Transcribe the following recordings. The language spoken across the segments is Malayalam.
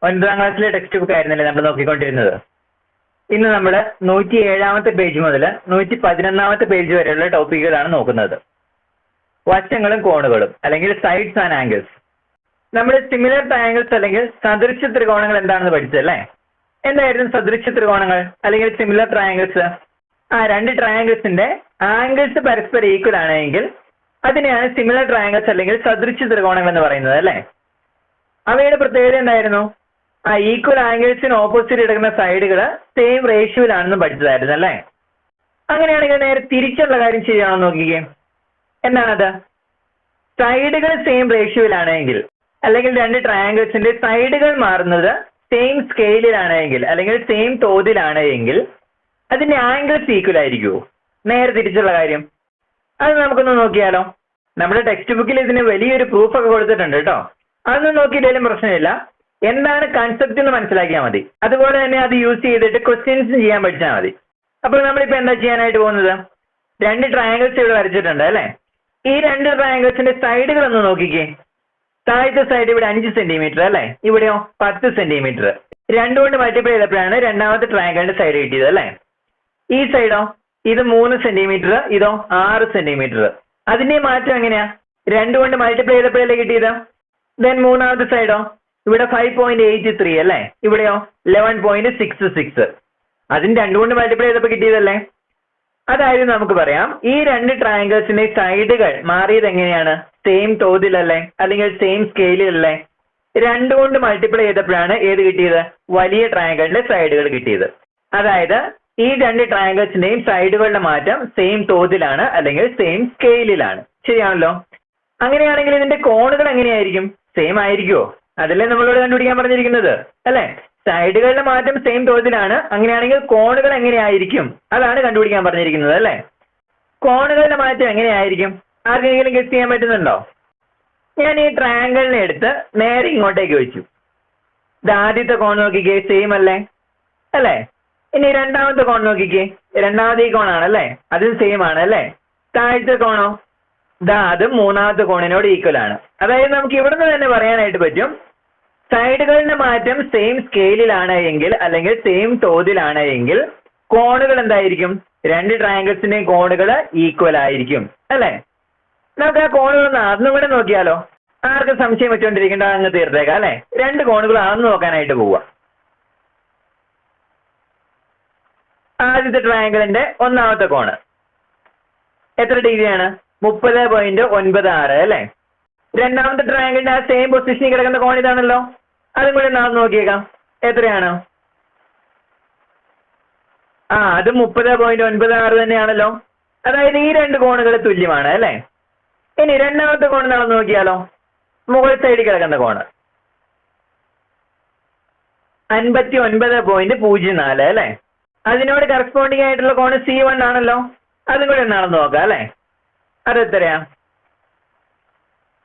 9ാം ക്ലാസ്സിലെ ടെക്സ്റ്റ് ബുക്ക് ആയിരുന്നല്ലേ നമ്മൾ നോക്കിക്കൊണ്ടിരുന്നത്. ഇന്ന് നമ്മൾ 107ാമത്തെ പേജ് മുതൽ 111ാമത്തെ പേജ് വരെയുള്ള ടോപ്പിക്കുകളാണ് നോക്കുന്നത്. വശങ്ങളും കോണുകളും അല്ലെങ്കിൽ സൈഡ്സ് ആൻഡ് ആംഗിൾസ്. നമ്മൾ സിമിലർ ട്രയാങ്കിൾസ് അല്ലെങ്കിൽ സദൃശ ത്രികോണങ്ങൾ എന്താണെന്ന് പഠിച്ചല്ലേ? എന്തായിരുന്നു സദൃശ ത്രികോണങ്ങൾ അല്ലെങ്കിൽ സിമിലർ ട്രയാങ്കിൾസ്? രണ്ട് ട്രയാങ്കിൾസിന്റെ ആംഗിൾസ് പരസ്പരം ഈക്വൽ ആണെങ്കിൽ അതിനെയാണ് സിമിലർ ട്രയാങ്കിൾസ് അല്ലെങ്കിൽ സദൃശ ത്രികോണങ്ങൾ എന്ന് പറയുന്നത് അല്ലേ? അവയുടെ പ്രത്യേകത എന്തായിരുന്നു? ഈക്വൽ ആംഗിൾസിന് ഓപ്പോസിറ്റ് എടുക്കുന്ന സൈഡുകൾ സെയിം റേഷ്യോയിലാണെന്നും പഠിച്ചതായിരുന്നു അല്ലേ? അങ്ങനെയാണെങ്കിൽ നേരെ തിരിച്ചുള്ള കാര്യം ശരിയാണെന്ന് നോക്കിക്കേ. എന്താണത്? സൈഡുകൾ സെയിം റേഷ്യോയിലാണെങ്കിൽ അല്ലെങ്കിൽ രണ്ട് ട്രയാങ്കിൾസിന്റെ സൈഡുകൾ മാറുന്നത് സെയിം സ്കെയിലിലാണെങ്കിൽ അല്ലെങ്കിൽ സെയിം തോതിലാണ് എങ്കിൽ അതിന്റെ ആംഗിൾസ് ഈക്വൽ ആയിരിക്കുമോ? നേരെ തിരിച്ചുള്ള കാര്യം അത് നമുക്കൊന്ന് നോക്കിയാലോ. നമ്മുടെ ടെക്സ്റ്റ് ബുക്കിൽ ഇതിന് വലിയൊരു പ്രൂഫ് ഒക്കെ കൊടുത്തിട്ടുണ്ട് കേട്ടോ. അതൊന്നും നോക്കിയില്ലെങ്കിലും പ്രശ്നമില്ല. എന്താണ് കൺസെപ്റ്റ് എന്ന് മനസ്സിലാക്കിയാൽ മതി. അതുപോലെ തന്നെ അത് യൂസ് ചെയ്തിട്ട് ക്വസ്റ്റ്യൻസ് ചെയ്യാൻ പഠിച്ചാൽ മതി. അപ്പോൾ നമ്മളിപ്പോൾ എന്താ ചെയ്യാനായിട്ട് പോകുന്നത്? രണ്ട് ട്രയാങ്കിൾസ് ഇവിടെ വരച്ചിട്ടുണ്ട് അല്ലേ? ഈ രണ്ട് ട്രയാങ്കിൾസിന്റെ സൈഡുകൾ ഒന്ന് നോക്കിക്കേ. താഴത്തെ സൈഡ് ഇവിടെ 5 സെന്റിമീറ്റർ അല്ലേ? ഇവിടെയോ 10 സെന്റിമീറ്റർ. രണ്ടുകൊണ്ട് മൾട്ടിപ്ലൈ ചെയ്തപ്പോഴാണ് രണ്ടാമത്തെ ട്രയാങ്കിളിന്റെ സൈഡ് കിട്ടിയത് അല്ലേ? ഈ സൈഡോ ഇത് 3 സെന്റിമീറ്റർ, ഇതോ 6 സെന്റിമീറ്റർ. അതിന്റെ മാറ്റം എങ്ങനെയാ? രണ്ടുകൊണ്ട് മൾട്ടിപ്ലൈ ചെയ്തപ്പോഴല്ലേ കിട്ടിയത്. ദെൻ മൂന്നാമത്തെ സൈഡോ ഇവിടെ 5.83 അല്ലേ? ഇവിടെയോ 11.66. അതിന് രണ്ടുകൊണ്ട് മൾട്ടിപ്ലൈ ചെയ്തപ്പോൾ കിട്ടിയതല്ലേ? അതായത് നമുക്ക് പറയാം ഈ രണ്ട് ട്രയാങ്കിൾസിന്റെ സൈഡുകൾ മാറിയത് എങ്ങനെയാണ്? സെയിം തോതിലല്ലേ അല്ലെങ്കിൽ സെയിം സ്കെയിലല്ലേ? രണ്ടുകൊണ്ട് മൾട്ടിപ്ലൈ ചെയ്തപ്പോഴാണ് ഏത് കിട്ടിയത്? വലിയ ട്രയാങ്കിളിന്റെ സൈഡുകൾ കിട്ടിയത്. അതായത് ഈ രണ്ട് ട്രയാങ്കിൾസിന്റെയും സൈഡുകളുടെ മാറ്റം സെയിം തോതിലാണ് അല്ലെങ്കിൽ സെയിം സ്കെയിലിലാണ്. ശരിയാണല്ലോ? അങ്ങനെയാണെങ്കിൽ ഇതിന്റെ കോണുകൾ എങ്ങനെയായിരിക്കും? സെയിം ആയിരിക്കുമോ? അതല്ലേ നമ്മളോട് കണ്ടുപിടിക്കാൻ പറഞ്ഞിരിക്കുന്നത് അല്ലെ? സൈഡുകളുടെ മാറ്റം സെയിം തോതിലാണ്. അങ്ങനെയാണെങ്കിൽ കോണുകൾ എങ്ങനെയായിരിക്കും? അതാണ് കണ്ടുപിടിക്കാൻ പറഞ്ഞിരിക്കുന്നത് അല്ലെ? കോണുകളുടെ മാറ്റം എങ്ങനെയായിരിക്കും? ആർക്കെങ്കിലും ഗസ് ചെയ്യാൻ പറ്റുന്നുണ്ടോ? ഞാൻ ഈ ട്രയാങ്കിളിനെ എടുത്ത് നേരെ ഇങ്ങോട്ടേക്ക് വെച്ചു. ഇത് ആദ്യത്തെ കോൺ നോക്കിക്കേ, സെയിം അല്ലേ? അല്ലേ? ഇനി രണ്ടാമത്തെ കോൺ നോക്കിക്കേ. രണ്ടാമത്തെ ഈ കോണാണല്ലേ? അതും സെയിം ആണ് അല്ലേ? താഴത്തെ കോണോ? അതും മൂന്നാമത്തെ കോണിനോട് ഈക്വൽ ആണ്. അതായത് നമുക്ക് ഇവിടുന്ന് തന്നെ പറയാനായിട്ട് പറ്റും സൈഡുകളുടെ മാറ്റം സെയിം സ്കെയിലിലാണ് എങ്കിൽ അല്ലെങ്കിൽ സെയിം തോതിലാണ് എങ്കിൽ കോണുകൾ എന്തായിരിക്കും? രണ്ട് ട്രയാങ്കിൾസിന്റെയും കോണുകൾ ഈക്വൽ ആയിരിക്കും അല്ലെ? നമുക്ക് ആ കോണുകൾ അന്ന് കൂടെ നോക്കിയാലോ. ആർക്കും സംശയം വെച്ചുകൊണ്ടിരിക്കേണ്ട, അങ്ങ് തീർത്തേക്കാം അല്ലെ? രണ്ട് കോണുകൾ അന്ന് നോക്കാനായിട്ട് പോവുക. ആദ്യത്തെ ട്രയാങ്കിളിന്റെ ഒന്നാമത്തെ കോണ് എത്ര ഡിഗ്രിയാണ്? 30.96 അല്ലെ? രണ്ടാമത്തെ ട്രയാങ്കിളിന്റെ ആ സെയിം പൊസിഷനിൽ കിടക്കുന്ന കോൺ ഇതാണല്ലോ. അതും കൂടെ നാം നോക്കിയേക്കാം. എത്രയാണ്? അത് 30.96 തന്നെയാണല്ലോ. അതായത് ഈ രണ്ട് കോണുകൾ തുല്യമാണ് അല്ലെ? ഇനി രണ്ടാമത്തെ കോൺ നാം നോക്കിയാലോ. മുകൾ സൈഡിൽ കിടക്കുന്ന കോണ് 59.04 അല്ലെ? അതിനോട് കറസ്പോണ്ടിങ് ആയിട്ടുള്ള കോണ് C1 ആണല്ലോ. അതും കൂടെ എന്നാണെന്ന് നോക്കാം അല്ലെ? അതെത്രയാ?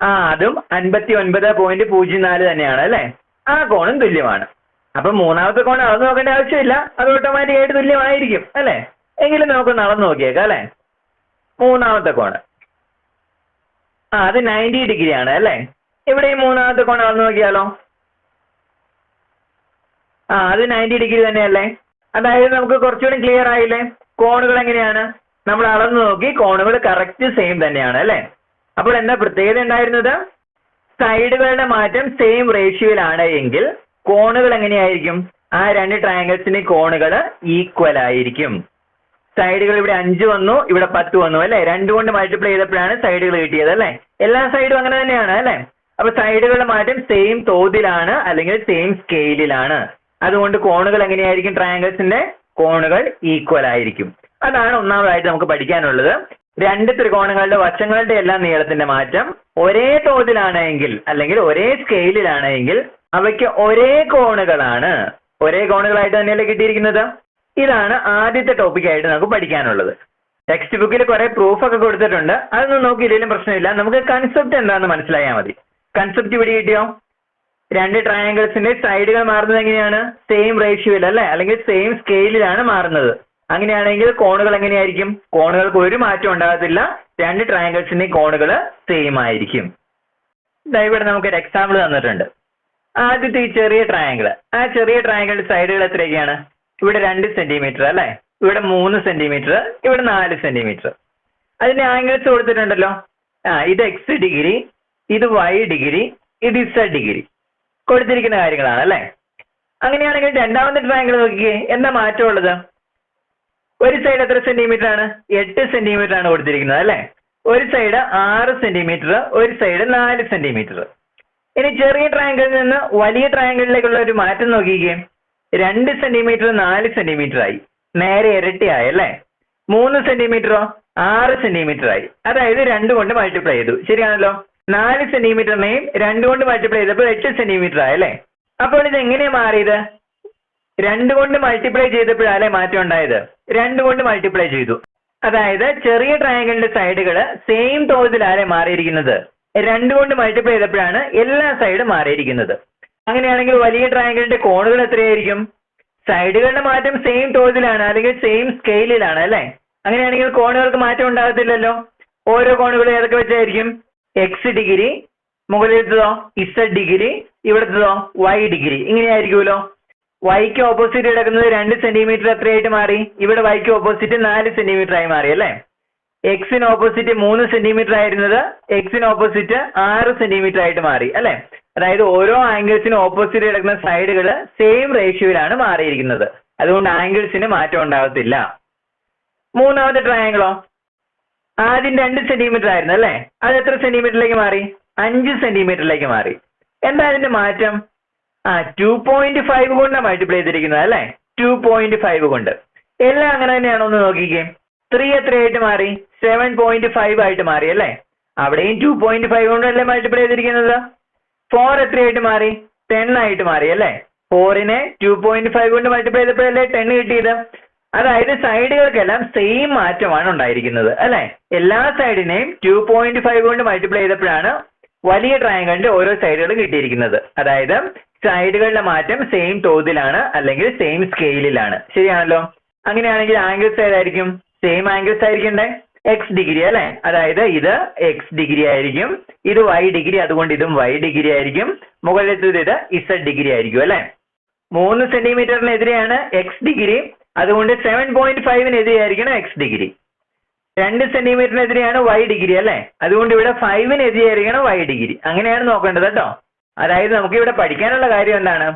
അതും 59.04 തന്നെയാണ് അല്ലെ? ആ കോണും തുല്യമാണ്. അപ്പൊ മൂന്നാമത്തെ കോൺ അളന്ന് നോക്കേണ്ട ആവശ്യമില്ല, അത് ഓട്ടോമാറ്റിക് ആയിട്ട് തുല്യമായിരിക്കും അല്ലെ? എങ്കിലും നമുക്കൊന്ന് അളന്ന് നോക്കിയേക്കാം അല്ലെ? മൂന്നാമത്തെ കോണ് അത് 90 ഡിഗ്രി ആണ് അല്ലെ? ഇവിടെ ഈ മൂന്നാമത്തെ കോൺ അളന്ന് നോക്കിയാലോ. അത് 90 ഡിഗ്രി തന്നെയല്ലേ? അതായത് നമുക്ക് കുറച്ചുകൂടി ക്ലിയർ ആയില്ലേ? കോണുകൾ എങ്ങനെയാണ്? നമ്മൾ അളന്ന് നോക്കി കോണുകൾ കറക്റ്റ് സെയിം തന്നെയാണ് അല്ലെ? അപ്പോൾ എന്താ പ്രത്യേകത ഉണ്ടായിരുന്നത്? സൈഡുകളുടെ മാറ്റം സെയിം റേഷ്യോയിലാണ് എങ്കിൽ കോണുകൾ എങ്ങനെയായിരിക്കും? ആ രണ്ട് ട്രയാങ്കിൾസിന്റെ കോണുകൾ ഈക്വൽ ആയിരിക്കും. സൈഡുകൾ ഇവിടെ 5 വന്നു, ഇവിടെ 10 വന്നു അല്ലെ? രണ്ടുകൊണ്ട് മൾട്ടിപ്ലൈ ചെയ്തപ്പോഴാണ് സൈഡുകൾ കിട്ടിയത് അല്ലെ? എല്ലാ സൈഡും അങ്ങനെ തന്നെയാണ് അല്ലെ? അപ്പൊ സൈഡുകളുടെ മാറ്റം സെയിം തോതിലാണ് അല്ലെങ്കിൽ സെയിം സ്കെയിലിലാണ്. അതുകൊണ്ട് കോണുകൾ എങ്ങനെയായിരിക്കും? ട്രയാങ്കിൾസിന്റെ കോണുകൾ ഈക്വൽ ആയിരിക്കും. അതാണ് ഒന്നാമതായിട്ട് നമുക്ക് പഠിക്കാനുള്ളത്. രണ്ട് ത്രികോണങ്ങളുടെ വശങ്ങളുടെ എല്ലാം നീളത്തിന്റെ മാറ്റം ഒരേ തോതിലാണെങ്കിൽ അല്ലെങ്കിൽ ഒരേ സ്കെയിലിലാണെങ്കിൽ അവയ്ക്ക് ഒരേ കോണുകളാണ്. ഒരേ കോണുകളായിട്ട് തന്നെയല്ലേ കിട്ടിയിരിക്കുന്നത്? ഇതാണ് ആദ്യത്തെ ടോപ്പിക്കായിട്ട് നമുക്ക് പഠിക്കാനുള്ളത്. ടെക്സ്റ്റ് ബുക്കിൽ കുറെ പ്രൂഫ് ഒക്കെ കൊടുത്തിട്ടുണ്ട്. അതൊന്നും നോക്കിയില്ലെങ്കിലും പ്രശ്നമില്ല. നമുക്ക് കൺസെപ്റ്റ് എന്താണെന്ന് മനസ്സിലായാൽ മതി. കൺസെപ്റ്റ് ഇവിടെ കിട്ടിയോ? രണ്ട് ട്രയാങ്കിൾസിന്റെ സൈഡുകൾ മാറുന്നത് എങ്ങനെയാണ്? സെയിം റേഷ്യോയിൽ അല്ലെ? അല്ലെങ്കിൽ സെയിം സ്കെയിലിലാണ് മാറുന്നത്. അങ്ങനെയാണെങ്കിൽ കോണുകൾ എങ്ങനെയായിരിക്കും? കോണുകൾക്ക് ഒരു മാറ്റം ഉണ്ടാകത്തില്ല. രണ്ട് ട്രയാങ്കിൾസിന്റെ കോണുകൾ സെയിം ആയിരിക്കും. ഇവിടെ നമുക്കൊരു എക്സാമ്പിൾ തന്നിട്ടുണ്ട്. ആദ്യത്തെ ഈ ചെറിയ ട്രയാങ്കിൾ, ആ ചെറിയ ട്രയാങ്കിളിന്റെ സൈഡുകൾ എത്രയൊക്കെയാണ്? ഇവിടെ 2 സെന്റിമീറ്റർ അല്ലെ, ഇവിടെ 3 സെന്റിമീറ്റർ, ഇവിടെ 4 സെന്റിമീറ്റർ. അതിന്റെ ആംഗിൾസ് കൊടുത്തിട്ടുണ്ടല്ലോ. ഇത് എക്സ് ഡിഗ്രി, ഇത് വൈ ഡിഗ്രി, ഇത് ഇസഡ് ഡിഗ്രി കൊടുത്തിരിക്കുന്ന കാര്യങ്ങളാണ് അല്ലെ. അങ്ങനെയാണെങ്കിൽ രണ്ടാമത്തെ ട്രയാങ്കിൾ നോക്കിയേ, എന്താ മാറ്റമുള്ളത്? ഒരു സൈഡ് എത്ര സെന്റിമീറ്റർ ആണ്? 8 സെന്റിമീറ്റർ ആണ് കൊടുത്തിരിക്കുന്നത് അല്ലെ. ഒരു സൈഡ് 6 സെന്റിമീറ്റർ, ഒരു സൈഡ് 4 സെന്റിമീറ്റർ. ഇനി ചെറിയ ട്രയാങ്കിളിൽ നിന്ന് വലിയ ട്രയാങ്കിളിലേക്കുള്ള ഒരു മാറ്റം നോക്കിക്കേ. 2 സെന്റിമീറ്റർ 4 സെന്റിമീറ്റർ ആയി, നേരെ ഇരട്ടിയായി അല്ലെ. 3 സെന്റിമീറ്ററോ 6 സെന്റിമീറ്റർ ആയി, അതായത് 2 കൊണ്ട് മൾട്ടിപ്ലൈ ചെയ്തു, ശരിയാണല്ലോ. 4 സെന്റിമീറ്ററിനെയും 2 കൊണ്ട് മൾട്ടിപ്ലൈ ചെയ്തപ്പോൾ 8 സെന്റിമീറ്റർ ആയി അല്ലെ. അപ്പോൾ ഇത് എങ്ങനെയാ മാറിയത്? 2 കൊണ്ട് മൾട്ടിപ്ലൈ ചെയ്തപ്പോഴല്ലേ മാറ്റം ഉണ്ടായത്? 2 കൊണ്ട് മൾട്ടിപ്ലൈ ചെയ്തു, അതായത് ചെറിയ ട്രയാങ്കിളിന്റെ സൈഡുകൾ സെയിം തോതിലാലെ മാറിയിരിക്കുന്നത്. 2 കൊണ്ട് മൾട്ടിപ്ലൈ ചെയ്തപ്പോഴാണ് എല്ലാ സൈഡും മാറിയിരിക്കുന്നത്. അങ്ങനെയാണെങ്കിൽ വലിയ ട്രയാങ്കിളിന്റെ കോണുകൾ എത്രയായിരിക്കും? സൈഡുകളുടെ മാറ്റം സെയിം തോതിലാണ് അല്ലെങ്കിൽ സെയിം സ്കെയിലിലാണ് അല്ലെ. അങ്ങനെയാണെങ്കിൽ കോണുകൾക്ക് മാറ്റം ഉണ്ടാകത്തില്ലല്ലോ. ഓരോ കോണുകളും ഏതൊക്കെ വെച്ചായിരിക്കും? എക്സ് ഡിഗ്രി, മുകളിലത്തതോ ഇസഡ് ഡിഗ്രി, ഇവിടുത്തതോ വൈ ഡിഗ്രി, ഇങ്ങനെയായിരിക്കുമല്ലോ. വൈക്ക് ഓപ്പോസിറ്റ് കിടക്കുന്നത് 2 സെന്റിമീറ്റർ എത്രയായിട്ട് മാറി? ഇവിടെ വൈക്ക് ഓപ്പോസിറ്റ് 4 സെന്റിമീറ്റർ ആയി മാറി അല്ലെ. എക്സിന് ഓപ്പോസിറ്റ് 3 സെന്റിമീറ്റർ ആയിരുന്നത് എക്സിന് ഓപ്പോസിറ്റ് 6 സെന്റിമീറ്റർ ആയിട്ട് മാറി അല്ലെ. അതായത് ഓരോ ആംഗിൾസിനും ഓപ്പോസിറ്റ് കിടക്കുന്ന സൈഡുകൾ സെയിം റേഷ്യോയിലാണ് മാറിയിരിക്കുന്നത്. അതുകൊണ്ട് ആംഗിൾസിന് മാറ്റം ഉണ്ടാകത്തില്ല. മൂന്നാമത്തെ ട്രയാങ്കിളോ? ആദ്യം 2 സെന്റിമീറ്റർ ആയിരുന്നു അല്ലെ, അത് എത്ര സെന്റിമീറ്ററിലേക്ക് മാറി? 5 സെന്റിമീറ്ററിലേക്ക് മാറി. എന്താ അതിന്റെ മാറ്റം? 2.5 കൊണ്ടാണ് മൾട്ടിപ്ലൈ ചെയ്തിരിക്കുന്നത് അല്ലെ. 2.5 കൊണ്ട്. എല്ലാം അങ്ങനെ തന്നെയാണോ എന്ന് നോക്കിക്കേ. 3 എത്രയായിട്ട് മാറി? 7.5 ആയിട്ട് മാറി അല്ലെ. അവിടെയും 2.5 കൊണ്ടല്ലേ മൾട്ടിപ്ലൈ ചെയ്തിരിക്കുന്നത്. 4 എത്രയായിട്ട് മാറി? 10 ആയിട്ട് മാറി അല്ലെ. 4നെ 2.5 കൊണ്ട് മൾട്ടിപ്ലൈ ചെയ്തപ്പോഴല്ലേ 10 കിട്ടിയത്. അതായത് സൈഡുകൾക്കെല്ലാം സെയിം മാറ്റമാണ് ഉണ്ടായിരിക്കുന്നത് അല്ലെ. എല്ലാ സൈഡിനെയും 2.5 കൊണ്ട് മൾട്ടിപ്ലൈ ചെയ്തപ്പോഴാണ് വലിയ ട്രയാങ്കിളിന്റെ ഓരോ സൈഡുകളും കിട്ടിയിരിക്കുന്നത്. അതായത് സൈഡുകളുടെ മാറ്റം സെയിം തോതിലാണ് അല്ലെങ്കിൽ സെയിം സ്കെയിലിലാണ്, ശരിയാണല്ലോ. അങ്ങനെയാണെങ്കിൽ ആംഗിൾസ് ഏതായിരിക്കും? സെയിം ആംഗിൾസ് ആയിരിക്കണ്ടേ? എക്സ് ഡിഗ്രി അല്ലെ. അതായത് ഇത് എക്സ് ഡിഗ്രി ആയിരിക്കും, ഇത് വൈ ഡിഗ്രി, അതുകൊണ്ട് ഇതും വൈ ഡിഗ്രി ആയിരിക്കും. മുകളിലത്തേത് ഇത് ഇസഡ് ഡിഗ്രി ആയിരിക്കും അല്ലെ. 3 സെന്റിമീറ്ററിനെതിരെയാണ് എക്സ് ഡിഗ്രി, അതുകൊണ്ട് 7.5-നെതിരെയായിരിക്കണം എക്സ് ഡിഗ്രി. 2 സെന്റിമീറ്ററിനെതിരെയാണ് വൈ ഡിഗ്രി അല്ലെ, അതുകൊണ്ട് ഇവിടെ 5-നെതിരെയായിരിക്കണം വൈ ഡിഗ്രി. അങ്ങനെയാണ് നോക്കേണ്ടത് കേട്ടോ. അതായത് നമുക്ക് ഇവിടെ പഠിക്കാനുള്ള കാര്യം എന്താണ്?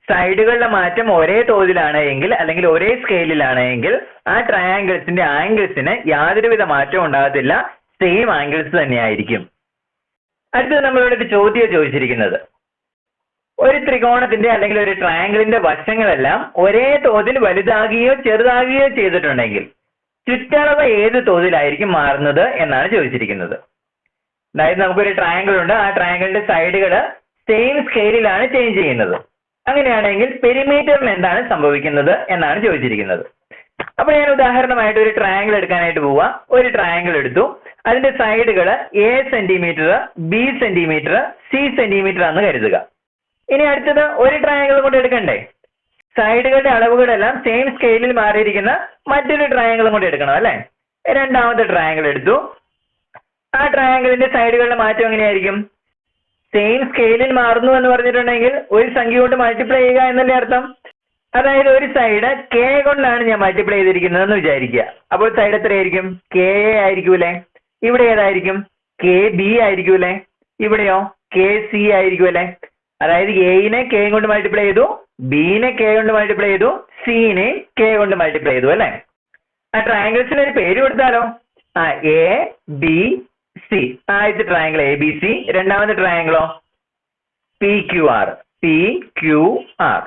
സൈഡുകളുടെ മാറ്റം ഒരേ തോതിലാണ് എങ്കിൽ അല്ലെങ്കിൽ ഒരേ സ്കെയിലിലാണ് എങ്കിൽ ആ ട്രയാങ്കിൾസിന്റെ ആംഗിൾസിന് യാതൊരുവിധ മാറ്റവും ഉണ്ടാകത്തില്ല, സെയിം ആംഗിൾസ് തന്നെയായിരിക്കും. അടുത്തത് നമ്മളിവിടെ ഒരു ചോദ്യം ചോദിച്ചിരിക്കുന്നത്, ഒരു ത്രികോണത്തിന്റെ അല്ലെങ്കിൽ ഒരു ട്രയാങ്കിളിന്റെ വശങ്ങളെല്ലാം ഒരേ തോതിൽ വലുതാകുകയോ ചെറുതാകുകയോ ചെയ്തിട്ടുണ്ടെങ്കിൽ ചുറ്റളവ് ഏത് തോതിലായിരിക്കും മാറുന്നത് എന്നാണ് ചോദിച്ചിരിക്കുന്നത്. അതായത് നമുക്കൊരു ട്രയാങ്കിൾ ഉണ്ട്, ആ ട്രയാങ്കിളിന്റെ സൈഡുകൾ സെയിം സ്കെയിലിലാണ് ചേഞ്ച് ചെയ്യുന്നത്. അങ്ങനെയാണെങ്കിൽ പെരിമീറ്ററിന് എന്താണ് സംഭവിക്കുന്നത് എന്നാണ് ചോദിച്ചിരിക്കുന്നത്. അപ്പൊ ഞാൻ ഉദാഹരണമായിട്ട് ഒരു ട്രയാങ്കിൾ എടുക്കാനായിട്ട് പോവാ. ഒരു ട്രയാങ്കിൾ എടുത്തു, അതിന്റെ സൈഡുകൾ A centimetre, B centimetre, C centimetre ആണെന്ന് കരുതുക. ഇനി അടുത്തത് ഒരു ട്രയാങ്കിൾ കൊണ്ട് എടുക്കണ്ടേ? സൈഡുകളുടെ അളവുകളെല്ലാം സെയിം സ്കെയിലിൽ മാറിയിരിക്കുന്ന മറ്റൊരു ട്രയാങ്കിളും കൊണ്ട് എടുക്കണം അല്ലെ. രണ്ടാമത്തെ ട്രയാങ്കിൾ എടുത്തു, ആ ട്രയാങ്കിളിന്റെ സൈഡുകളുടെ മാറ്റം എങ്ങനെയായിരിക്കും? സെയിം സ്കെയിലിൽ മാറുന്നു എന്ന് പറഞ്ഞിട്ടുണ്ടെങ്കിൽ ഒരു സംഖ്യ കൊണ്ട് മൾട്ടിപ്ലൈ ചെയ്യുക എന്നല്ലേ അർത്ഥം. അതായത് ഒരു സൈഡ് കെ കൊണ്ടാണ് ഞാൻ മൾട്ടിപ്ലൈ ചെയ്തിരിക്കുന്നത് എന്ന് വിചാരിക്കുക. അപ്പോൾ സൈഡ് എത്രയായിരിക്കും? കെ എ ആയിരിക്കൂലേ. ഇവിടെ ഏതായിരിക്കും? കെ ബി ആയിരിക്കൂലേ. ഇവിടെയോ കെ സി ആയിരിക്കുമല്ലേ. അതായത് എനെ കെ കൊണ്ട് മൾട്ടിപ്ലൈ ചെയ്തു, ബിനെ കെ കൊണ്ട് മൾട്ടിപ്ലൈ ചെയ്തു, സിനെ കെ കൊണ്ട് മൾട്ടിപ്ലൈ ചെയ്തു അല്ലെ. ആ ട്രയാങ്കിൾസിന് ഒരു പേര് കൊടുത്താലോ? A B C. ആദ്യത്തെ ട്രയാങ്കിൾ എ ബി സി, രണ്ടാമത്തെ ട്രയാങ്കിളോ P Q R. P Q R.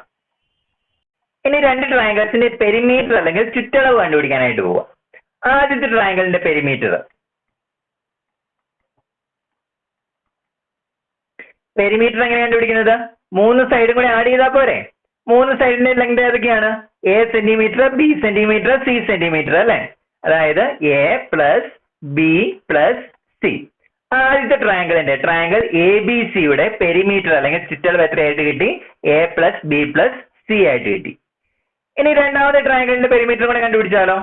ഇനി രണ്ട് ട്രയാങ്കിൾസിന്റെ പെരിമീറ്റർ അല്ലെങ്കിൽ ചുറ്റളവ് കണ്ടുപിടിക്കാനായിട്ട് പോവാം. ആദ്യത്തെ ട്രയാങ്കിളിന്റെ പെരിമീറ്റർ എങ്ങനെ കണ്ടുപിടിക്കുന്നത്? 3 സൈഡും കൂടെ ആഡ് ചെയ്താൽ പോരെ. 3 സൈഡിന്റെ ലെങ്ത് ഏതൊക്കെയാണ്? A centimetre, B centimetre, C centimetre അല്ലെ. അതായത് A plus B plus C. ആദ്യത്തെ ട്രയാങ്കിൾ എ ബി സിയുടെ പെരിമീറ്റർ അല്ലെങ്കിൽ ചുറ്റളവ് എത്രയായിട്ട് കിട്ടി? A plus B plus C ആയിട്ട് കിട്ടി. ഇനി രണ്ടാമത്തെ ട്രയാങ്കിളിന്റെ പെരിമീറ്റർ കൂടെ കണ്ടുപിടിച്ചാലോ?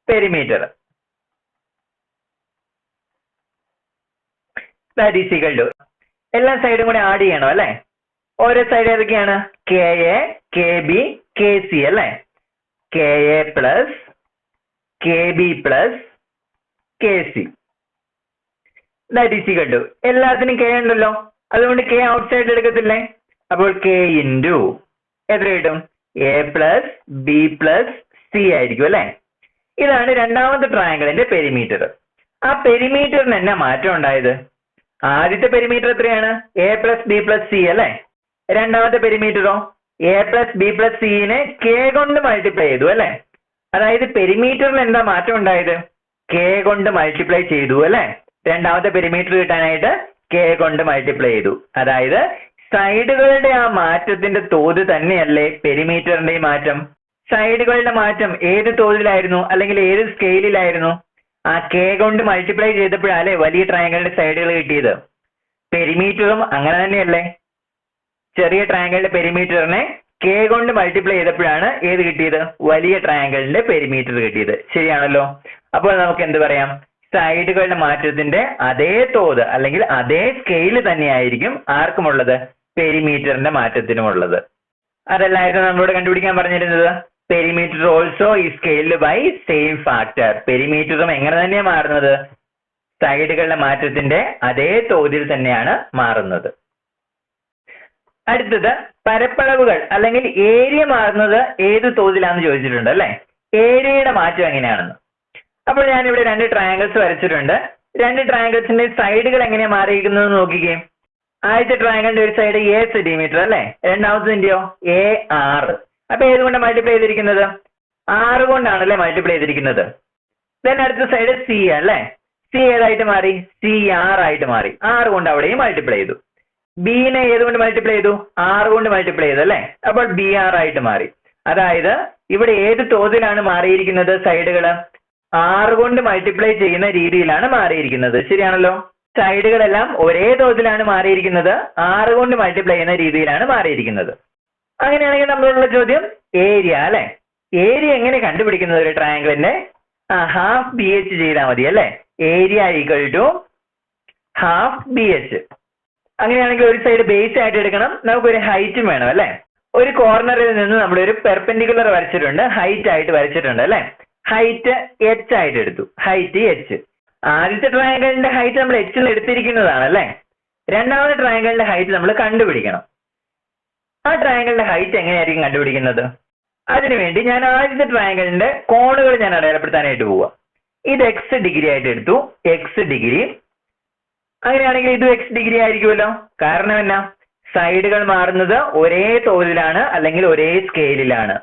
Perimeter that is equal to എല്ലാ സൈഡും കൂടെ ആഡ് ചെയ്യണം അല്ലെ. ഓരോ സൈഡ് ഏതൊക്കെയാണ്? KA, KB, KC അല്ലേ? KA plus KB plus KC that is equal to, എല്ലാത്തിനും K ഉണ്ടല്ലോ, അതുകൊണ്ട് K ഔട്ട് സൈഡ് എടുക്കത്തില്ലേ? അപ്പോൾ K ഇൻറ്റു എത്ര കിട്ടും? A plus B plus C ആയിരിക്കും അല്ലെ? ഇതാണ് രണ്ടാമത്തെ ട്രയാങ്കിളിന്റെ പെരിമീറ്റർ. ആ പെരിമീറ്ററിന് എന്നാ മാറ്റം ഉണ്ടായത്? ആദ്യത്തെ പെരിമീറ്റർ എത്രയാണ്? A plus B plus C അല്ലെ? രണ്ടാമത്തെ പെരിമീറ്ററോ? A പ്ലസ് B പ്ലസ് സിനെ K കൊണ്ട് മൾട്ടിപ്ലൈ ചെയ്തു അല്ലെ? അതായത് പെരിമീറ്ററിന് എന്താ മാറ്റം ഉണ്ടായത്? K കൊണ്ട് മൾട്ടിപ്ലൈ ചെയ്തു അല്ലെ? രണ്ടാമത്തെ പെരിമീറ്റർ കിട്ടാനായിട്ട് K കൊണ്ട് മൾട്ടിപ്ലൈ ചെയ്തു. അതായത് സൈഡുകളുടെ ആ മാറ്റത്തിന്റെ തോത് തന്നെയല്ലേ പെരിമീറ്ററിന്റെ മാറ്റം? സൈഡുകളുടെ മാറ്റം ഏത് തോതിലായിരുന്നു, അല്ലെങ്കിൽ ഏത് സ്കെയിലിലായിരുന്നു? ആ K കൊണ്ട് മൾട്ടിപ്ലൈ ചെയ്തപ്പോഴല്ലേ വലിയ ട്രയാങ്കിളിന്റെ സൈഡുകൾ കിട്ടിയത്. പെരിമീറ്ററും അങ്ങനെ തന്നെയല്ലേ? ചെറിയ ട്രയാങ്കിളിന്റെ പെരിമീറ്ററിനെ K കൊണ്ട് മൾട്ടിപ്ലൈ ചെയ്തപ്പോഴാണ് ഏത് കിട്ടിയത്? വലിയ ട്രയാങ്കിളിന്റെ പെരിമീറ്റർ കിട്ടിയത്. ശരിയാണല്ലോ? അപ്പോൾ നമുക്ക് എന്ത് പറയാം? സൈഡുകളുടെ മാറ്റത്തിന്റെ അതേ തോത് അല്ലെങ്കിൽ അതേ സ്കെയിൽ തന്നെയായിരിക്കും ആർക്കുമുള്ളത്? പെരിമീറ്ററിന്റെ മാറ്റത്തിനുമുള്ളത്. അതല്ലായിരുന്നു നമ്മളോട് കണ്ടുപിടിക്കാൻ പറഞ്ഞിരുന്നത്. പെരിമീറ്റർ ഓൾസോ ഈ സ്കെയിൽഡ് ബൈ സെയിം ഫാക്ടർ. പെരിമീറ്ററും എങ്ങനെ തന്നെയാണ് മാറുന്നത്? സൈഡുകളുടെ മാറ്റത്തിന്റെ അതേ തോതിൽ തന്നെയാണ് മാറുന്നത്. അടുത്തത് പരപ്പളവുകൾ അല്ലെങ്കിൽ ഏരിയ മാറുന്നത് ഏത് തോതിലാണെന്ന് ചോദിച്ചിട്ടുണ്ട് അല്ലെ? ഏരിയയുടെ മാറ്റം എങ്ങനെയാണെന്ന്. അപ്പോൾ ഞാനിവിടെ രണ്ട് ട്രയാങ്കിൾസ് വരച്ചിട്ടുണ്ട്. രണ്ട് ട്രയാങ്കിൾസിന്റെ സൈഡുകൾ എങ്ങനെയാണ് മാറിയിരിക്കുന്നത് നോക്കിക്കേ. ആദ്യത്തെ ട്രയാങ്കിളിന്റെ ഒരു സൈഡ് A സെന്റിമീറ്റർ അല്ലെ? രണ്ടാമത്തിന്റെയോ AR. അപ്പൊ ഏതുകൊണ്ട് മൾട്ടിപ്ലൈ ചെയ്തിരിക്കുന്നത്? 6 കൊണ്ടാണല്ലേ മൾട്ടിപ്ലൈ ചെയ്തിരിക്കുന്നത്. ദെൻ അടുത്ത സൈഡ് C അല്ലേ? C ഏതായിട്ട് മാറി? CR ആയിട്ട് മാറി. 6 കൊണ്ട് അവിടെയും മൾട്ടിപ്ലൈ ചെയ്തു. B നെ ഏതുകൊണ്ട് മൾട്ടിപ്ലൈ ചെയ്തു? 6 കൊണ്ട് മൾട്ടിപ്ലൈ ചെയ്തു അല്ലെ? അപ്പോൾ BR ആയിട്ട് മാറി. അതായത് ഇവിടെ ഏത് തോതിലാണ് മാറിയിരിക്കുന്നത്? സൈഡുകൾ 6 കൊണ്ട് മൾട്ടിപ്ലൈ ചെയ്യുന്ന രീതിയിലാണ് മാറിയിരിക്കുന്നത്. ശരിയാണല്ലോ? സൈഡുകളെല്ലാം ഒരേ തോതിലാണ് മാറിയിരിക്കുന്നത്. 6 കൊണ്ട് മൾട്ടിപ്ലൈ ചെയ്യുന്ന രീതിയിലാണ് മാറിയിരിക്കുന്നത്. അങ്ങനെയാണെങ്കിൽ നമ്മളുള്ള ചോദ്യം ഏരിയ അല്ലെ? ഏരിയ എങ്ങനെ കണ്ടുപിടിക്കുന്നത് ഒരു ട്രയാങ്കിളിന്റെ? ഹാഫ് BH ചെയ്താൽ മതി അല്ലെ? Area equal to half BH. അങ്ങനെയാണെങ്കിൽ ഒരു സൈഡ് ബേസ് ആയിട്ട് എടുക്കണം. നമുക്കൊരു ഹൈറ്റും വേണം അല്ലെ? ഒരു കോർണറിൽ നിന്ന് നമ്മളൊരു പെർപെൻഡിക്കുലർ വരച്ചിട്ടുണ്ട്, ഹൈറ്റ് ആയിട്ട് വരച്ചിട്ടുണ്ട് അല്ലെ? ഹൈറ്റ് H ആയിട്ട് എടുത്തു. Height H. ആദ്യത്തെ ട്രയാങ്കിളിന്റെ ഹൈറ്റ് നമ്മൾ H എടുത്തിരിക്കുന്നതാണ് അല്ലെ? രണ്ടാമത്തെ ട്രയാങ്കിളിന്റെ ഹൈറ്റ് നമ്മൾ കണ്ടുപിടിക്കണം. ആ ട്രയാങ്കിളിന്റെ ഹൈറ്റ് എങ്ങനെയായിരിക്കും കണ്ടുപിടിക്കുന്നത്? അതിനുവേണ്ടി ഞാൻ ആദ്യത്തെ ട്രയാങ്കിളിന്റെ കോണുകൾ ഞാൻ അടയാളപ്പെടുത്താനായിട്ട് പോവുക. ഇത് X ഡിഗ്രി ആയിട്ട് എടുത്തു. X degree. അങ്ങനെയാണെങ്കിൽ ഇത് X ഡിഗ്രി ആയിരിക്കുമല്ലോ. കാരണം എന്നാ? സൈഡുകൾ മാറുന്നത് ഒരേ തോതിലാണ് അല്ലെങ്കിൽ ഒരേ സ്കെയിലിലാണ്.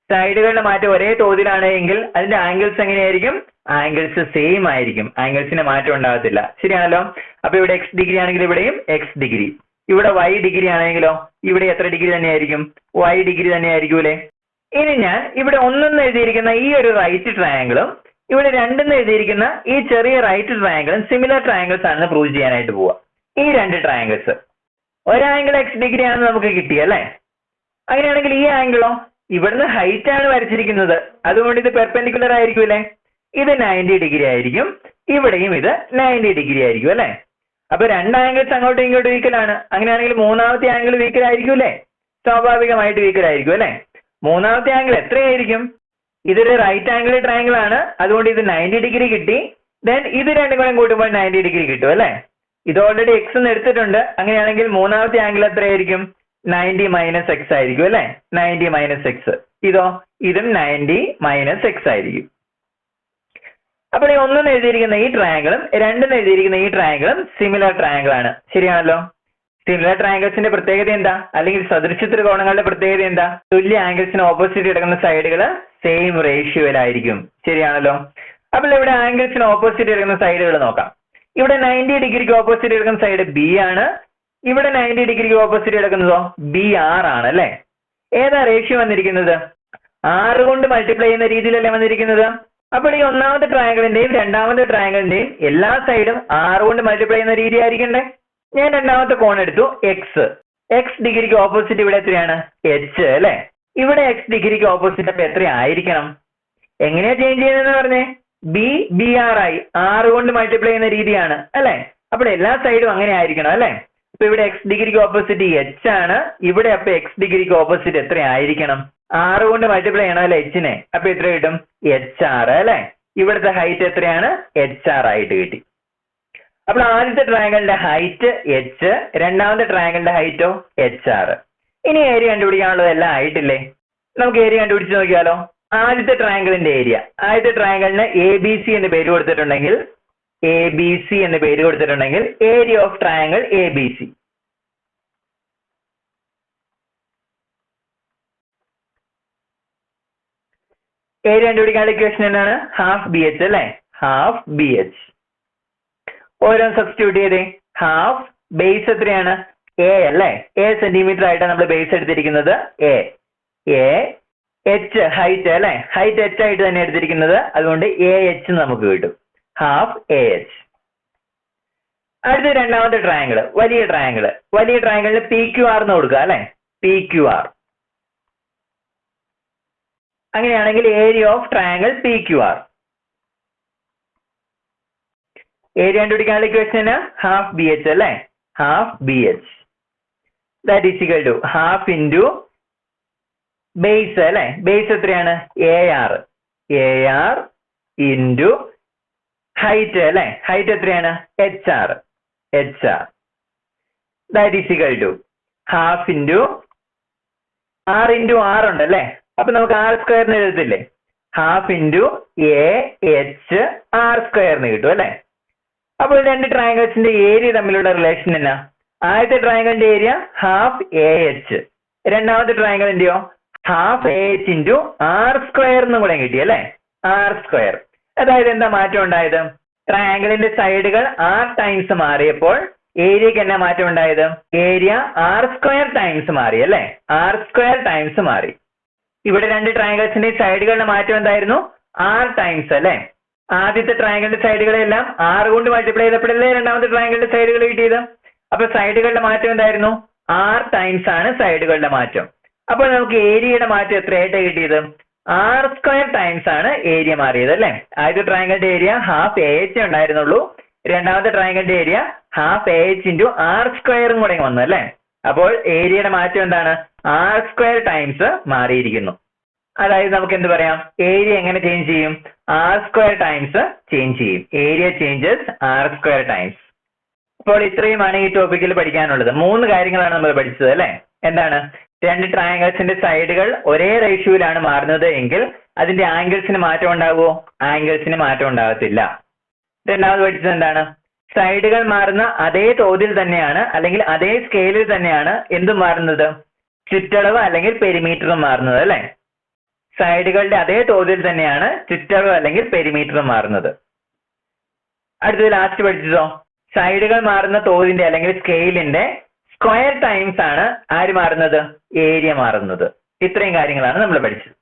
സൈഡുകളുടെ മാറ്റം ഒരേ തോതിലാണ് എങ്കിൽ അതിന്റെ ആംഗിൾസ് എങ്ങനെയായിരിക്കും? ആംഗിൾസ് സെയിം ആയിരിക്കും. ആംഗിൾസിന് മാറ്റം ഉണ്ടാകത്തില്ല. ശരിയാണല്ലോ? അപ്പൊ ഇവിടെ X ഡിഗ്രി ആണെങ്കിൽ ഇവിടെയും X ഡിഗ്രി. ഇവിടെ Y ഡിഗ്രി ആണെങ്കിലോ ഇവിടെ എത്ര ഡിഗ്രി തന്നെയായിരിക്കും? Y ഡിഗ്രി തന്നെയായിരിക്കൂലേ? ഇനി ഞാൻ ഇവിടെ 1 എഴുതിയിരിക്കുന്ന ഈ ഒരു റൈറ്റ് ട്രയാങ്കിളും ഇവിടെ 2 എഴുതിയിരിക്കുന്ന ഈ ചെറിയ റൈറ്റ് ട്രയാങ്കിളും സിമിലർ ട്രയാങ്കിൾസ് ആണെന്ന് പ്രൂവ് ചെയ്യാനായിട്ട് പോവാം. ഈ രണ്ട് ട്രയാങ്കിൾസ് ഒരു ആംഗിൾ X ഡിഗ്രി ആണെന്ന് നമുക്ക് കിട്ടിയല്ലേ? അങ്ങനെയാണെങ്കിൽ ഈ ആംഗിളോ ഇവിടുന്ന് ഹൈറ്റ് ആണ് വരച്ചിരിക്കുന്നത്, അതുകൊണ്ട് ഇത് പെർപെൻഡിക്കുലർ ആയിരിക്കൂലേ? ഇത് 90 ഡിഗ്രി ആയിരിക്കും. ഇവിടെയും ഇത് 90 ഡിഗ്രി ആയിരിക്കും അല്ലെ? അപ്പൊ രണ്ട് ആംഗിൾസ് അങ്ങോട്ടും ഇങ്ങോട്ടും ഈക്വൽ ആണ്. അങ്ങനെയാണെങ്കിൽ മൂന്നാമത്തെ ആംഗിൾ വീക്കൽ ആയിരിക്കൂലേ? സ്വാഭാവികമായിട്ട് വീക്കൽ ആയിരിക്കും അല്ലെ? മൂന്നാമത്തെ ആംഗിൾ എത്രയായിരിക്കും? ഇതൊരു റൈറ്റ് ആംഗിൾ ട്രയാങ്കിൾ ആണ്, അതുകൊണ്ട് ഇത് 90 ഡിഗ്രി കിട്ടി. ദെൻ ഇത് രണ്ടും കൂടെ കൂട്ടുമ്പോൾ 90 ഡിഗ്രി കിട്ടും അല്ലെ? ഇത് ഓൾറെഡി X എന്ന് എടുത്തിട്ടുണ്ട്. അങ്ങനെയാണെങ്കിൽ മൂന്നാമത്തെ ആംഗിൾ എത്രയായിരിക്കും? 90 മൈനസ് X ആയിരിക്കും അല്ലെ? 90 മൈനസ് X. ഇതോ ഇതും 90 മൈനസ് X ആയിരിക്കും. അപ്പോൾ ഈ 1 എഴുതിയിരിക്കുന്ന ഈ ട്രയാങ്കിളും 2 എഴുതിയിരിക്കുന്ന ഈ ട്രയാങ്കിളും സിമിലർ ട്രയാങ്കിൾ ആണ്. ശരിയാണല്ലോ? സിമിലർ ട്രയാങ്കിൾസിന്റെ പ്രത്യേകത എന്താ? അല്ലെങ്കിൽ സദൃശ ത്രികോണങ്ങളുടെ പ്രത്യേകത എന്താ? തുല്യ ആംഗിൾസിന് ഓപ്പോസിറ്റ് കിടക്കുന്ന സൈഡുകൾ സെയിം റേഷ്യോയിലായിരിക്കും. ശരിയാണല്ലോ? അപ്പോൾ ഇവിടെ ആംഗിൾസിന് ഓപ്പോസിറ്റ് കിടക്കുന്ന സൈഡുകൾ നോക്കാം. ഇവിടെ 90 ഡിഗ്രിക്ക് ഓപ്പോസിറ്റ് കിടക്കുന്ന സൈഡ് B ആണ്. ഇവിടെ 90 ഡിഗ്രിക്ക് ഓപ്പോസിറ്റ് കിടക്കുന്നതോ BR ആണ് അല്ലെ? ഏതാ റേഷ്യോ വന്നിരിക്കുന്നത്? 6 കൊണ്ട് മൾട്ടിപ്ലൈ ചെയ്യുന്ന രീതിയിലല്ലേ വന്നിരിക്കുന്നത്. അപ്പോൾ ഈ ഒന്നാമത്തെ ട്രയാങ്കിളിന്റെയും രണ്ടാമത്തെ ട്രയാങ്കിളിന്റെയും എല്ലാ സൈഡും 6 കൊണ്ട് മൾട്ടിപ്ലൈ ചെയ്യുന്ന രീതി ആയിരിക്കണ്ടേ? ഞാൻ രണ്ടാമത്തെ കോൺ എടുത്തു X ഡിഗ്രിക്ക് ഓപ്പോസിറ്റ് ഇവിടെ എത്രയാണ്? H അല്ലെ? ഇവിടെ X ഡിഗ്രിക്ക് ഓപ്പോസിറ്റ് അപ്പൊ എത്രയായിരിക്കണം? എങ്ങനെയാ ചേഞ്ച് ചെയ്യുന്നതെന്ന് പറഞ്ഞേ? BR ആയി. 6 കൊണ്ട് മൾട്ടിപ്ലൈ ചെയ്യുന്ന രീതിയാണ് അല്ലെ? അപ്പോൾ എല്ലാ സൈഡും അങ്ങനെ ആയിരിക്കണം അല്ലെ? അപ്പൊ ഇവിടെ x ഡിഗ്രിക്ക് ഓപ്പോസിറ്റ് h ആണ്. ഇവിടെ അപ്പൊ x ഡിഗ്രിക്ക് ഓപ്പോസിറ്റ് എത്ര ആയിരിക്കണം? 6 കൊണ്ട് മൾട്ടിപ്ലൈ ചെയ്യണമല്ലോ h-നെ. അപ്പൊ എത്ര കിട്ടും? HR അല്ലെ. ഇവിടുത്തെ ഹൈറ്റ് എത്രയാണ്? HR ആയിട്ട് കിട്ടി. അപ്പോൾ ആദ്യത്തെ ട്രയാങ്കിളിന്റെ ഹൈറ്റ് h, രണ്ടാമത്തെ ട്രയാങ്കിളിന്റെ ഹൈറ്റോ HR. ഇനി ഏരിയ കണ്ടുപിടിക്കാനുള്ളത് എല്ലാം ആയിട്ടില്ലേ? നമുക്ക് ഏരിയ കണ്ടുപിടിച്ച് നോക്കിയാലോ. ആദ്യത്തെ ട്രയാങ്കിളിന്റെ ഏരിയ, ആദ്യത്തെ ട്രയാങ്കിളിന് ABC എന്ന് പേര് കൊടുത്തിട്ടുണ്ടെങ്കിൽ area of triangle ABC. Area കണ്ടുപിടിക്കാനുള്ള ഇക്വേഷൻ എന്താണ്? ഹാഫ് BH അല്ലെ. Half BH. ഓരോന്ന് സബ്സ്റ്റിറ്റ്യൂട്ട് ചെയ്തേ. ഹാഫ് ബേസ് എത്രയാണ്? A അല്ലെ. A സെന്റിമീറ്റർ ആയിട്ടാണ് നമ്മൾ ബേസ് എടുത്തിരിക്കുന്നത്. A h ഹൈറ്റ് അല്ലെ. ഹൈറ്റ് h ആയിട്ട് തന്നെ എടുത്തിരിക്കുന്നത്. അതുകൊണ്ട് AH നമുക്ക് കിട്ടും. Half AH. അടുത്ത രണ്ടാമത്തെ ട്രയാങ്കിൾ, വലിയ ട്രയാങ്കിളിന് PQR എന്ന് കൊടുക്കുക അല്ലെ. PQR. അങ്ങനെയാണെങ്കിൽ area of triangle PQR. Area കണ്ടുപിടിക്കാനുള്ള ഇക്വേഷൻ ഹാഫ് BH അല്ലെ. Half BH. That is equal to half into base അല്ലെ. ബേസ് എത്രയാണ്? AR ഇൻറ്റു ഹൈറ്റ് അല്ലെ. ഹൈറ്റ് എത്രയാണ്? HR. That is equal to half into R into R ഉണ്ടല്ലേ. അപ്പൊ നമുക്ക് R² എഴുതത്തില്ലേ? ഹാഫ് ഇൻറ്റു AHR² കിട്ടും അല്ലെ. അപ്പോൾ രണ്ട് ട്രയാങ്കിൾസിന്റെ ഏരിയ തമ്മിലുള്ള റിലേഷൻ എന്നാ? ആദ്യത്തെ ട്രയാങ്കിളിന്റെ ഏരിയ ഹാഫ് AH, രണ്ടാമത്തെ ട്രയാങ്കിളിന്റെയോ ഹാഫ് AH ഇൻറ്റു R² എന്നും കൂടെ കിട്ടി അല്ലെ. R². അതായത് എന്താ മാറ്റം ഉണ്ടായത്? ട്രയാങ്കിളിന്റെ സൈഡുകൾ R ടൈംസ് മാറിയപ്പോൾ ഏരിയക്ക് എന്നാ മാറ്റം ഉണ്ടായത്? ഏരിയ R² ടൈംസ് മാറി അല്ലെ. R² ടൈംസ് മാറി. ഇവിടെ രണ്ട് ട്രയാങ്കിൾസിന്റെ സൈഡുകളുടെ മാറ്റം എന്തായിരുന്നു? R ടൈംസ് അല്ലെ. ആദ്യത്തെ ട്രയാങ്കിളിന്റെ സൈഡുകളെല്ലാം 6 കൊണ്ട് മൾട്ടിപ്ലൈ ചെയ്തപ്പോഴല്ലേ രണ്ടാമത്തെ ട്രയാങ്കിളിന്റെ സൈഡുകൾ കിട്ടിയത്. അപ്പൊ സൈഡുകളുടെ മാറ്റം എന്തായിരുന്നു? R ടൈംസ് ആണ് സൈഡുകളുടെ മാറ്റം. അപ്പോൾ നമുക്ക് ഏരിയയുടെ മാറ്റം എത്രയായിട്ട് കിട്ടിയത്? R² ടൈംസ് ആണ് ഏരിയ മാറിയത് അല്ലെ. ആദ്യത്തെ ട്രയാങ്കിളിന്റെ ഏരിയ ഹാഫ് AH ഉണ്ടായിരുന്നുള്ളൂ. രണ്ടാമത്തെ ട്രയാങ്കിളിന്റെ area half AH into R² കൂടെ വന്നു അല്ലെ. അപ്പോൾ ഏരിയയുടെ മാറ്റം എന്താണ്? R² ടൈംസ് മാറിയിരിക്കുന്നു. അതായത് നമുക്ക് എന്ത് പറയാം? ഏരിയ എങ്ങനെ ചേഞ്ച് ചെയ്യും? R² ടൈംസ് ചേഞ്ച് ചെയ്യും. Area changes R² times. അപ്പോൾ ഇത്രയുമാണ് ഈ ടോപ്പിക്കിൽ പഠിക്കാനുള്ളത്. 3 കാര്യങ്ങളാണ് നമ്മൾ പഠിച്ചത് അല്ലെ. എന്താണ്? രണ്ട് ട്രയാങ്കിൾസിന്റെ സൈഡുകൾ ഒരേ റേഷ്യോയിലാണ് മാറുന്നത് എങ്കിൽ അതിന്റെ ആംഗിൾസിന് മാറ്റം ഉണ്ടാകുമോ? ആംഗിൾസിന് മാറ്റം ഉണ്ടാകത്തില്ല. രണ്ടാമത് പഠിച്ചത് എന്താണ്? സൈഡുകൾ മാറുന്ന അതേ തോതിൽ തന്നെയാണ് അല്ലെങ്കിൽ അതേ സ്കെയിലിൽ തന്നെയാണ് എന്തും മാറുന്നത്? ചുറ്റളവ് അല്ലെങ്കിൽ പെരിമീറ്ററും മാറുന്നത് അല്ലെ. സൈഡുകളുടെ അതേ തോതിൽ തന്നെയാണ് ചുറ്റളവ് അല്ലെങ്കിൽ പെരിമീറ്ററും മാറുന്നത്. അടുത്തത് ലാസ്റ്റ് പഠിച്ചതോ? സൈഡുകൾ മാറുന്ന തോതിന്റെ അല്ലെങ്കിൽ സ്കെയിലിന്റെ സ്ക്വയർ ടൈംസ് ആണ് ആര് മാറുന്നത്? ഏരിയ മാറുന്നത്. ഇത്രയും കാര്യങ്ങളാണ് നമ്മൾ പഠിച്ചത്.